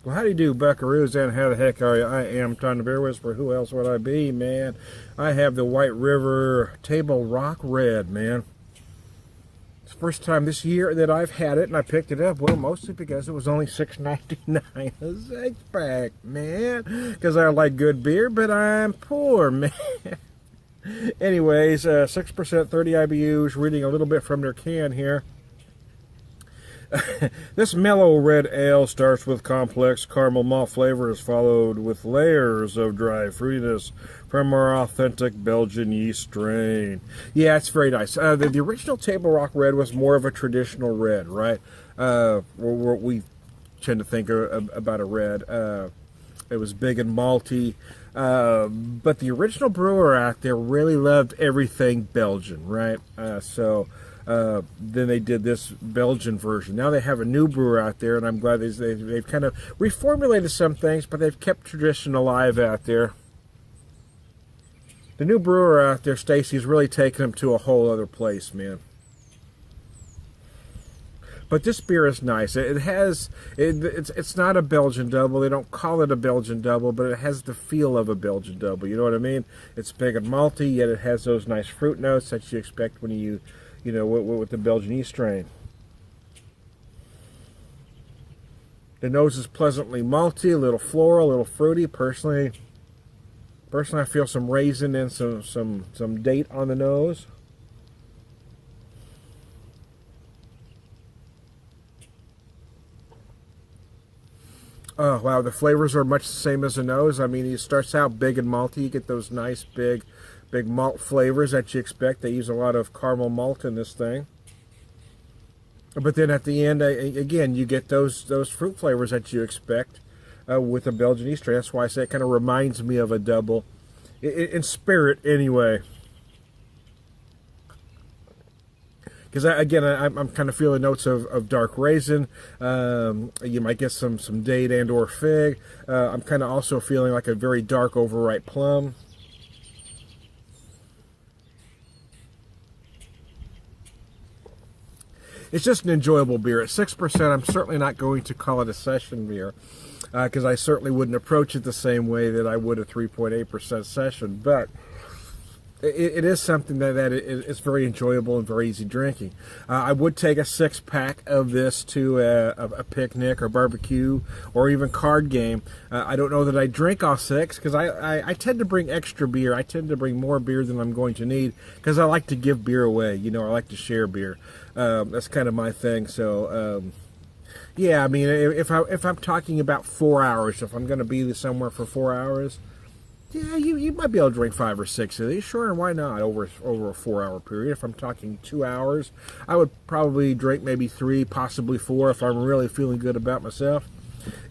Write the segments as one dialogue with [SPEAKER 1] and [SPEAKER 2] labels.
[SPEAKER 1] Well, how do you do, buckaroos, and how the heck are you? I am Tom the Beer Whisperer. Who else would I be, man? I have the White River Table Rock Red, man. It's the first time this year that I've had it, and I picked it up, well, mostly because it was only $6.99 a six-pack, man. Because I like good beer, but I'm poor, man. Anyways, 6%, 30 IBUs, reading a little bit from their can here. This mellow red ale starts with complex caramel malt flavors, followed with layers of dry fruitiness from our authentic Belgian yeast strain. Yeah, it's very nice. The original Table Rock Red was more of a traditional red, right? We tend to think about a red. It was big and malty. But the original brewer out there really loved everything Belgian, right? Then they did this Belgian version. Now they have a new brewer out there, and I'm glad they've kind of reformulated some things, but they've kept tradition alive out there. The new brewer out there, Stacy's really taken them to a whole other place, man. But this beer is nice. It's not a Belgian double. They don't call it a Belgian double, but it has the feel of a Belgian double. You know what I mean? It's big and malty, yet it has those nice fruit notes that you expect when you know, with the Belgian yeast strain. The nose is pleasantly malty, a little floral, a little fruity. Personally, I feel some raisin and some date on the nose. Oh, wow, the flavors are much the same as the nose. I mean, it starts out big and malty. You get those nice big malt flavors that you expect. They use a lot of caramel malt in this thing. But then at the end, again, you get those fruit flavors that you expect with a Belgian yeast strain. That's why I say it kind of reminds me of a double, in spirit anyway. Because I'm kind of feeling notes of dark raisin. You might get some date and or fig. I'm kind of also feeling like a very dark overripe plum. It's just an enjoyable beer. At 6%, I'm certainly not going to call it a session beer, because I certainly wouldn't approach it the same way that I would a 3.8% session. But it is something that is very enjoyable and very easy drinking. I would take a six-pack of this to a picnic or barbecue or even card game. I don't know that I drink all six, because I tend to bring extra beer. I tend to bring more beer than I'm going to need, because I like to give beer away. You know, I like to share beer. That's kind of my thing. So, yeah, I mean, if I'm talking about 4 hours, if I'm going to be somewhere for 4 hours, yeah, you might be able to drink 5 or 6 of these. Sure, and why not over a 4-hour period? If I'm talking 2 hours, I would probably drink maybe 3, possibly 4 if I'm really feeling good about myself.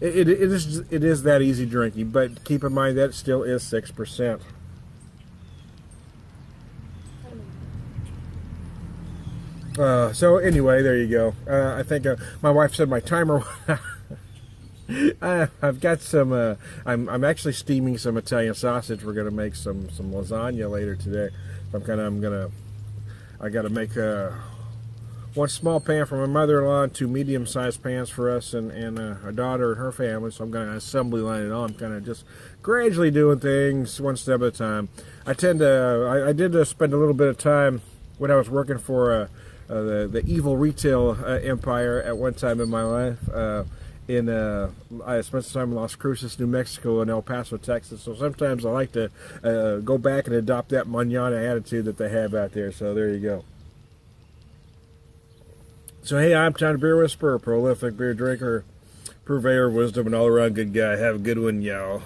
[SPEAKER 1] It is that easy drinking, but keep in mind that it still is 6%. So anyway, there you go. I think my wife said my timer. I've got some. I'm actually steaming some Italian sausage. We're gonna make some lasagna later today. I got to make one small pan for my mother-in-law and 2 medium-sized pans for us and our daughter and her family. So I'm gonna assembly line it all. I'm kind of just gradually doing things one step at a time. I did spend a little bit of time when I was working for the evil retail empire at one time in my life. I spent some time in Las Cruces, New Mexico, and El Paso, Texas. So sometimes I like to go back and adopt that mañana attitude that they have out there. So there you go. So hey, I'm Tom the Beer Whisperer, prolific beer drinker, purveyor of wisdom, and all-around good guy. Have a good one, y'all.